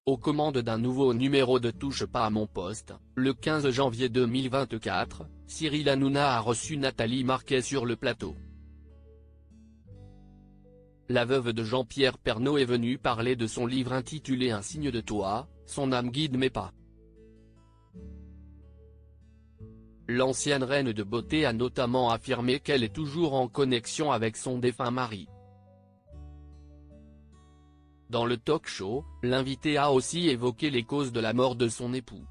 aux commandes d'un nouveau numéro de Touche pas à mon poste. Le 15 janvier 2024, Cyril Hanouna a reçu Nathalie Marquet sur le plateau. La veuve de Jean-Pierre Pernaut est venue parler de son livre intitulé Un signe de toi, son âme guide mes pas. L'ancienne reine de beauté a notamment affirmé qu'elle est toujours en connexion avec son défunt mari. Dans le talk-show, l'invité a aussi évoqué les causes de la mort de son époux.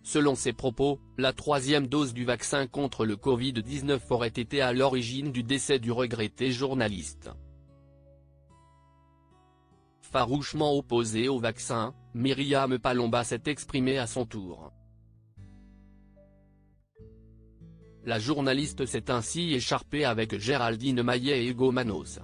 Selon ses propos, la troisième dose du vaccin contre le Covid-19 aurait été à l'origine du décès du regretté journaliste. Farouchement opposée au vaccin, Myriam Palomba s'est exprimée à son tour. La journaliste s'est ainsi écharpée avec Géraldine Maillet et Hugo Manos.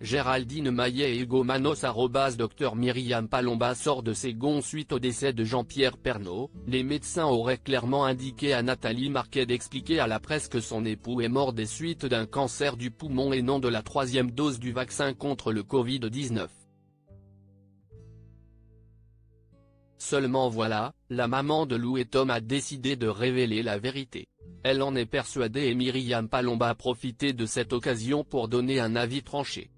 Géraldine Maillet et Hugo Manos @Dr Myriam Palomba sort de ses gonds suite au décès de Jean-Pierre Pernaut. Les médecins auraient clairement indiqué à Nathalie Marquet d'expliquer à la presse que son époux est mort des suites d'un cancer du poumon et non de la troisième dose du vaccin contre le Covid-19. Seulement voilà, la maman de Lou et Tom a décidé de révéler la vérité. Elle en est persuadée et Myriam Palomba a profité de cette occasion pour donner un avis tranché.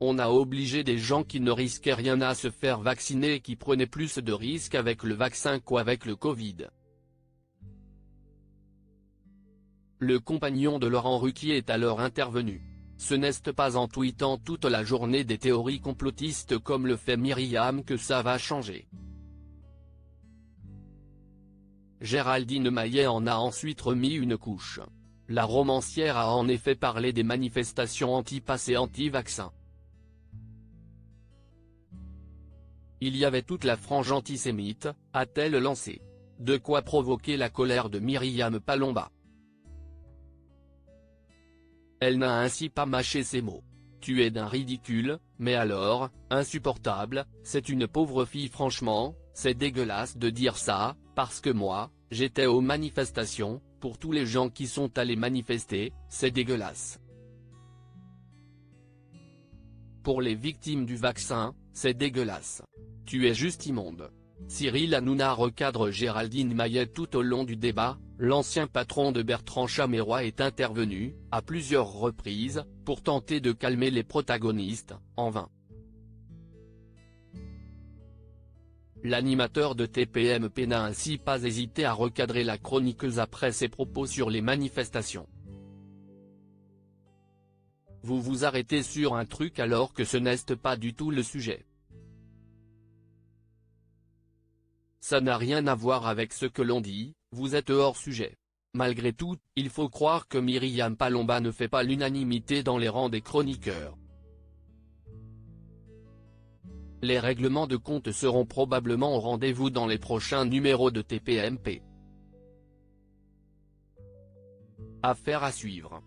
On a obligé des gens qui ne risquaient rien à se faire vacciner et qui prenaient plus de risques avec le vaccin qu'avec le Covid. Le compagnon de Laurent Ruquier est alors intervenu. Ce n'est pas en tweetant toute la journée des théories complotistes comme le fait Myriam que ça va changer. Géraldine Maillet en a ensuite remis une couche. La romancière a en effet parlé des manifestations anti-pass et anti-vaccin. Il y avait toute la frange antisémite, a-t-elle lancé. De quoi provoquer la colère de Myriam Palomba. Elle n'a ainsi pas mâché ses mots. Tu es d'un ridicule, mais alors, insupportable, c'est une pauvre fille franchement, c'est dégueulasse de dire ça, parce que moi, j'étais aux manifestations, pour tous les gens qui sont allés manifester, c'est dégueulasse. Pour les victimes du vaccin, c'est dégueulasse. Tu es juste immonde. Cyril Hanouna recadre Géraldine Maillet tout au long du débat. L'ancien patron de Bertrand Chameroy est intervenu, à plusieurs reprises, pour tenter de calmer les protagonistes, en vain. L'animateur de TPMP n'a ainsi pas hésité à recadrer la chroniqueuse après ses propos sur les manifestations. Vous vous arrêtez sur un truc alors que ce n'est pas du tout le sujet. Ça n'a rien à voir avec ce que l'on dit, vous êtes hors sujet. Malgré tout, il faut croire que Myriam Palomba ne fait pas l'unanimité dans les rangs des chroniqueurs. Les règlements de compte seront probablement au rendez-vous dans les prochains numéros de TPMP. Affaire à suivre.